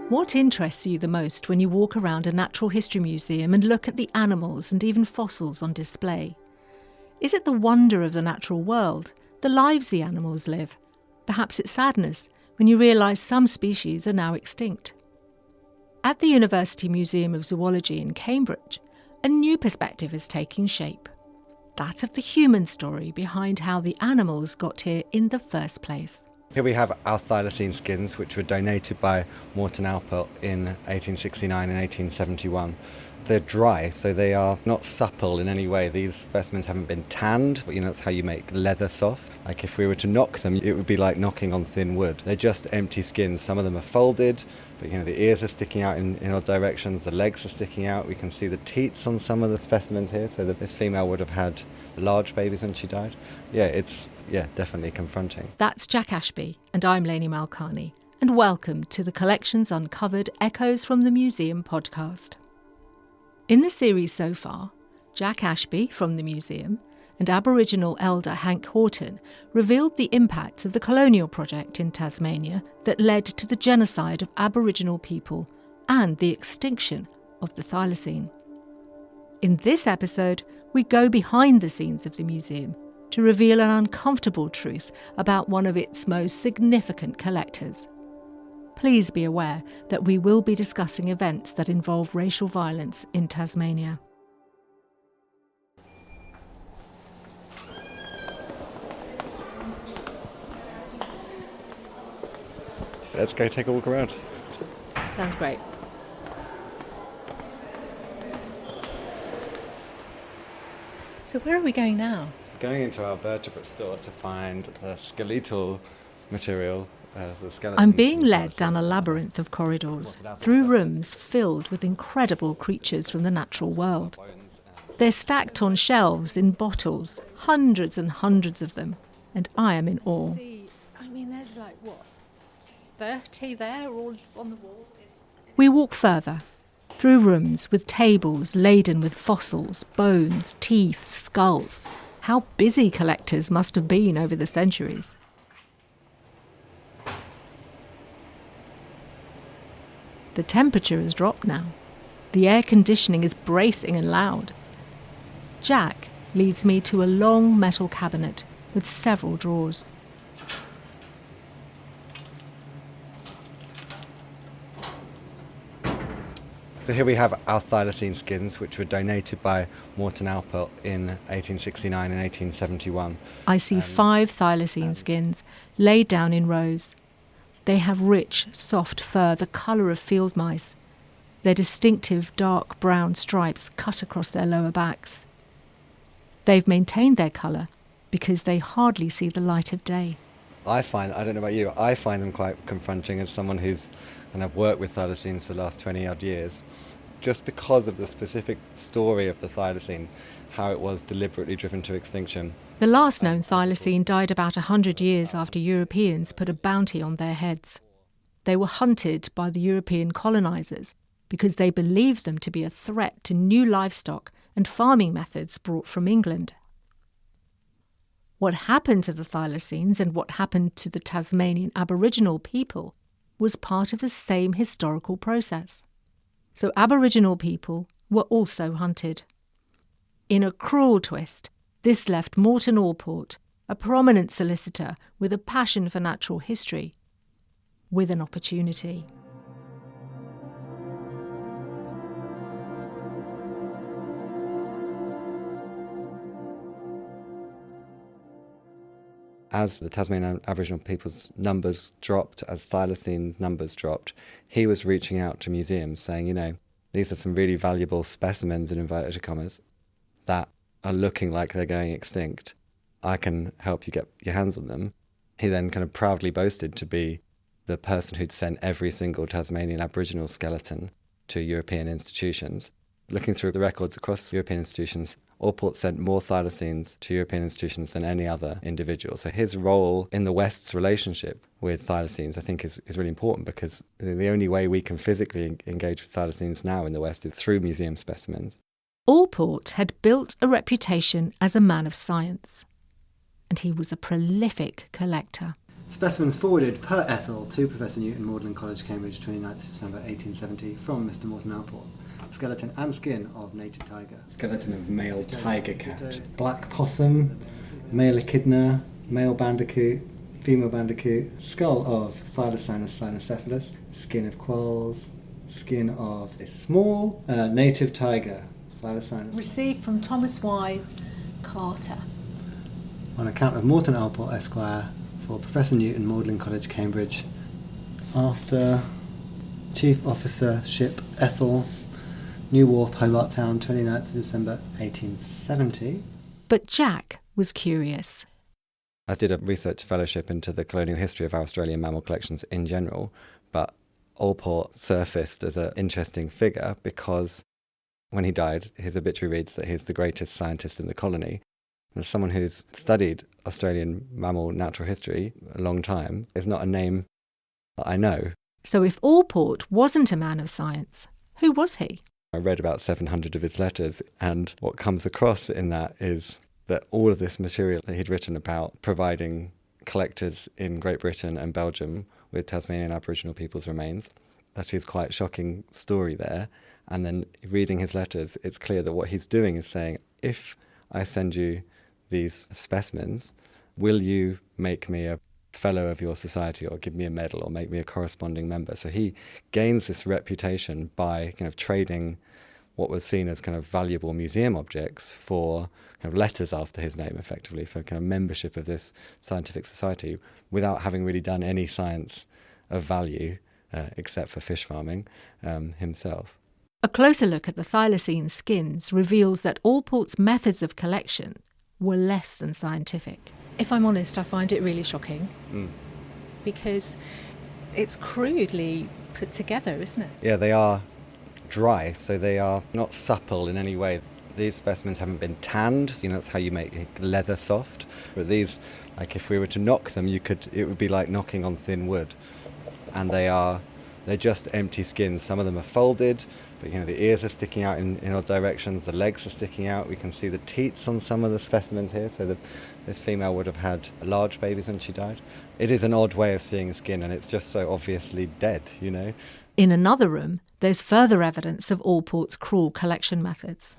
What interests you the most when you walk around a natural history museum and look at the animals and even fossils on display? Is it the wonder of the natural world, the lives the animals live? Perhaps it's sadness when you realise some species are now extinct. At the University Museum of Zoology in Cambridge, a new perspective is taking shape. That of the human story behind how the animals got here in the first place. Here we have our thylacine skins, which were donated by Morton Allport in 1869 and 1871. They're dry, so they are not supple in any way. These specimens haven't been tanned, but that's how you make leather soft. Like if we were to knock them, it would be like knocking on thin wood. They're just empty skins. Some of them are folded, but the ears are sticking out in odd directions, the legs are sticking out. We can see the teats on some of the specimens here, so that this female would have had large babies when she died. It's definitely confronting. That's Jack Ashby, and I'm Lainy Malkani, and welcome to the Collections Uncovered Echoes from the Museum podcast. In the series so far, Jack Ashby from the museum and Aboriginal elder Hank Horton revealed the impacts of the Colonial project in Tasmania that led to the genocide of Aboriginal people and the extinction of the Thylacine. In this episode, we go behind the scenes of the museum to reveal an uncomfortable truth about one of its most significant collectors. Please be aware that we will be discussing events that involve racial violence in Tasmania. Let's go take a walk around. Sounds great. So where are we going now? Going into our vertebrate store to find the skeletal material. I'm being led down a labyrinth of corridors, through rooms filled with incredible creatures from the natural world. They're stacked on shelves in bottles, hundreds and hundreds of them, and I am in awe. There's 30 there all on the wall. We walk further, through rooms with tables laden with fossils, bones, teeth, skulls. How busy collectors must have been over the centuries. The temperature has dropped now. The air conditioning is bracing and loud. Jack leads me to a long metal cabinet with several drawers. So here we have our thylacine skins, which were donated by Morton Allport in 1869 and 1871. I see 5 thylacine skins laid down in rows. They have rich, soft fur, the colour of field mice. Their distinctive dark brown stripes cut across their lower backs. They've maintained their colour because they hardly see the light of day. I don't know about you, I find them quite confronting as someone and I've worked with thylacines for the last 20 odd years, just because of the specific story of the thylacine, how it was deliberately driven to extinction. The last known thylacine died about 100 years after Europeans put a bounty on their heads. They were hunted by the European colonisers because they believed them to be a threat to new livestock and farming methods brought from England. What happened to the thylacines and what happened to the Tasmanian Aboriginal people was part of the same historical process. So Aboriginal people were also hunted. In a cruel twist, this left Morton Allport, a prominent solicitor with a passion for natural history, with an opportunity. As the Tasmanian Aboriginal people's numbers dropped, as Thylacine's numbers dropped, he was reaching out to museums saying, these are some really valuable specimens, in inverted commas, that are looking like they're going extinct. I can help you get your hands on them. He then kind of proudly boasted to be the person who'd sent every single Tasmanian Aboriginal skeleton to European institutions. Looking through the records across European institutions, Alport sent more thylacines to European institutions than any other individual. So his role in the West's relationship with thylacines, I think, is really important, because the only way we can physically engage with thylacines now in the West is through museum specimens. Alport had built a reputation as a man of science, and he was a prolific collector. Specimens forwarded per Ethel to Professor Newton, Magdalen College, Cambridge, 29th December 1870, from Mr. Morton Allport. Skeleton and skin of native tiger. Skeleton of male tiger cat. Black possum, male echidna, male bandicoot, female bandicoot. Skull of Thylacinus cynocephalus. Skin of quolls. Skin of a small native tiger. Thylacines. Received from Thomas Wise Carter. On account of Morton Allport, Esquire, for Professor Newton, Magdalen College, Cambridge, after Chief Officer Ship Ethel, New Wharf, Hobart Town, 29th of December 1870. But Jack was curious. I did a research fellowship into the colonial history of our Australian mammal collections in general, but Alport surfaced as an interesting figure because when he died, his obituary reads that he's the greatest scientist in the colony. And as someone who's studied Australian mammal natural history a long time, is not a name that I know. So if Alport wasn't a man of science, who was he? I read about 700 of his letters, and what comes across in that is that all of this material that he'd written about providing collectors in Great Britain and Belgium with Tasmanian Aboriginal people's remains, that is quite a shocking story there. And then reading his letters, it's clear that what he's doing is saying, if I send you these specimens, will you make me a fellow of your society or give me a medal or make me a corresponding member? So he gains this reputation by kind of trading what was seen as kind of valuable museum objects for kind of letters after his name, effectively, for kind of membership of this scientific society without having really done any science of value except for fish farming himself. A closer look at the thylacine skins reveals that Alport's methods of collection were less than scientific. If I'm honest, I find it really shocking because it's crudely put together, isn't it? Yeah, they are dry, so they are not supple in any way. These specimens haven't been tanned, that's how you make leather soft. But these, like if we were to knock them, it would be like knocking on thin wood. And they're just empty skins. Some of them are folded, but the ears are sticking out in odd directions, the legs are sticking out. We can see the teats on some of the specimens here, so this female would have had large babies when she died. It is an odd way of seeing skin, and it's just so obviously dead, In another room, there's further evidence of Alport's cruel collection methods.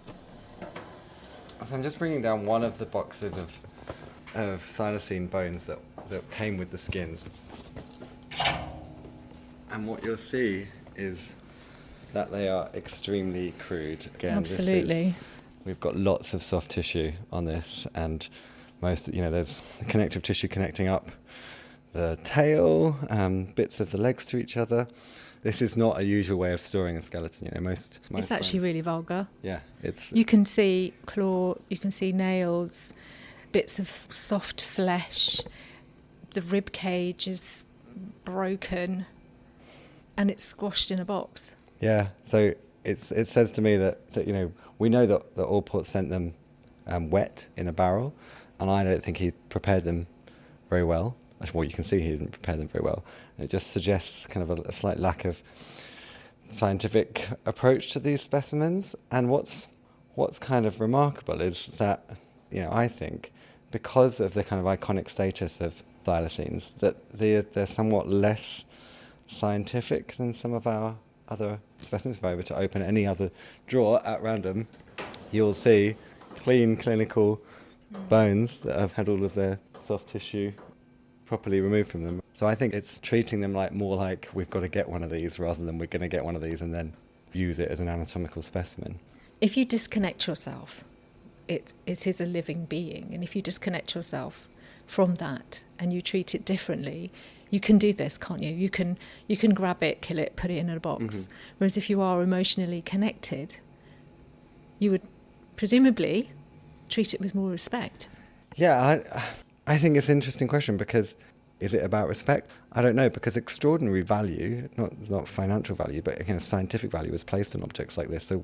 So I'm just bringing down one of the boxes of thylacine bones that came with the skins. And what you'll see is that they are extremely crude. Again, Absolutely. We've got lots of soft tissue on this, and there's connective tissue connecting up the tail, bits of the legs to each other. This is not a usual way of storing a skeleton. Most it's actually really vulgar. Yeah, You can see claw, you can see nails, bits of soft flesh. The rib cage is broken, and it's squashed in a box. Yeah, so it says to me that we know that Alport sent them wet in a barrel, and I don't think he prepared them very well. Well, you can see he didn't prepare them very well. And it just suggests kind of a slight lack of scientific approach to these specimens. And what's kind of remarkable is that, I think, because of the kind of iconic status of thylacines, that they're somewhat less scientific than some of our other specimens. If I were to open any other drawer at random, you'll see clean clinical bones that have had all of their soft tissue properly removed from them. So I think it's treating them more like we've got to get one of these rather than we're going to get one of these and then use it as an anatomical specimen. If you disconnect yourself, it is a living being, and if you disconnect yourself from that and you treat it differently, you can do this, can't you? You can grab it, kill it, put it in a box. Mm-hmm. Whereas if you are emotionally connected, you would presumably treat it with more respect. Yeah, I think it's an interesting question, because is it about respect? I don't know, because extraordinary value, not financial value, but scientific value is placed on objects like this. So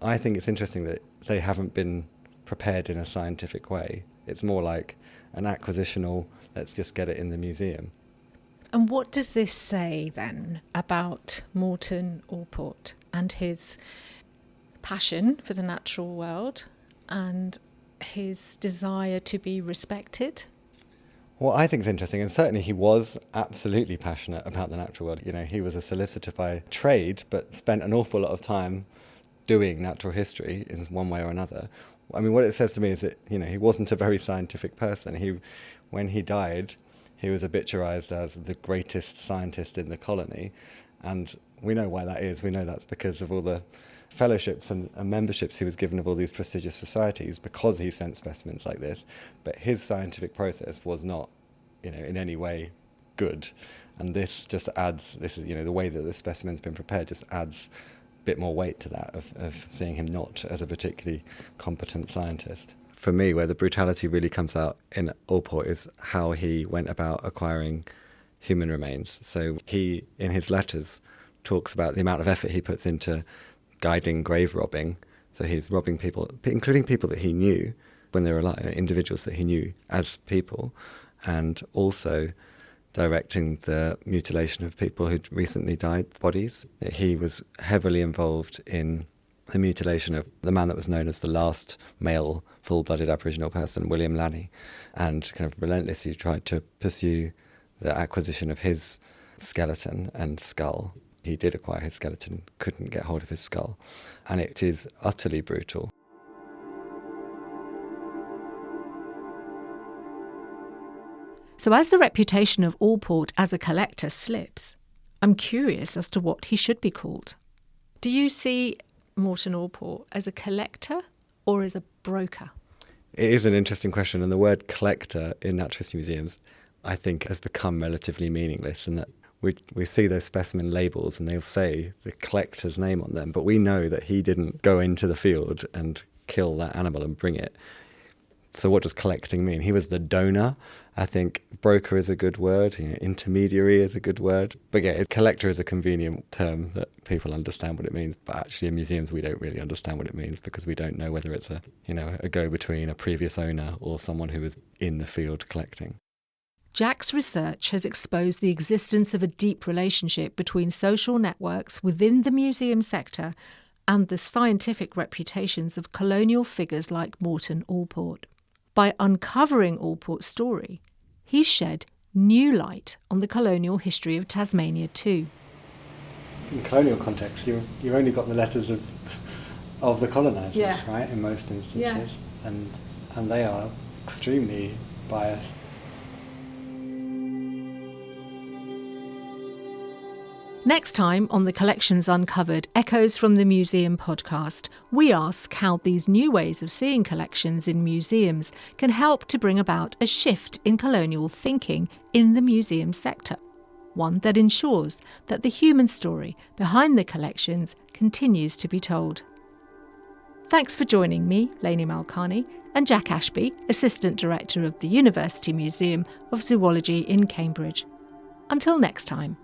I think it's interesting that they haven't been prepared in a scientific way. It's more like an acquisitional, let's just get it in the museum. And what does this say then about Morton Allport and his passion for the natural world and his desire to be respected? Well, I think it's interesting, and certainly he was absolutely passionate about the natural world. He was a solicitor by trade, but spent an awful lot of time doing natural history in one way or another. I mean, what it says to me is that, he wasn't a very scientific person. When he died, he was obituarized as the greatest scientist in the colony, and we know why that is. We know that's because of all the fellowships and memberships he was given of all these prestigious societies, because he sent specimens like this. But his scientific process was not, in any way good. And this just adds, the way that the specimen's been prepared just adds a bit more weight to that of seeing him not as a particularly competent scientist. For me, where the brutality really comes out in Alport is how he went about acquiring human remains. So he, in his letters, talks about the amount of effort he puts into guiding grave robbing. So he's robbing people, including people that he knew when they were alive, individuals that he knew as people, and also directing the mutilation of people who'd recently died, bodies. He was heavily involved in the mutilation of the man that was known as the last male full-blooded Aboriginal person, William Lainy, and kind of relentlessly tried to pursue the acquisition of his skeleton and skull. He did acquire his skeleton, couldn't get hold of his skull, and it is utterly brutal. So as the reputation of Alport as a collector slips, I'm curious as to what he should be called. Do you see Morton Allport as a collector or as a broker? It is an interesting question, and the word collector in natural history museums, I think, has become relatively meaningless, in that we see those specimen labels and they'll say the collector's name on them, but we know that he didn't go into the field and kill that animal and bring it. So what does collecting mean? He was the donor. I think broker is a good word, intermediary is a good word. But yeah, collector is a convenient term that people understand what it means, but actually in museums we don't really understand what it means, because we don't know whether it's a go-between, a previous owner, or someone who was in the field collecting. Jack's research has exposed the existence of a deep relationship between social networks within the museum sector and the scientific reputations of colonial figures like Morton Allport. By uncovering Allport's story, he's shed new light on the colonial history of Tasmania too. In colonial context, you've only got the letters of the colonisers, right, in most instances, and they are extremely biased. Next time on the Collections Uncovered Echoes from the Museum podcast, we ask how these new ways of seeing collections in museums can help to bring about a shift in colonial thinking in the museum sector, one that ensures that the human story behind the collections continues to be told. Thanks for joining me, Lainy Malkani, and Jack Ashby, Assistant Director of the University Museum of Zoology in Cambridge. Until next time.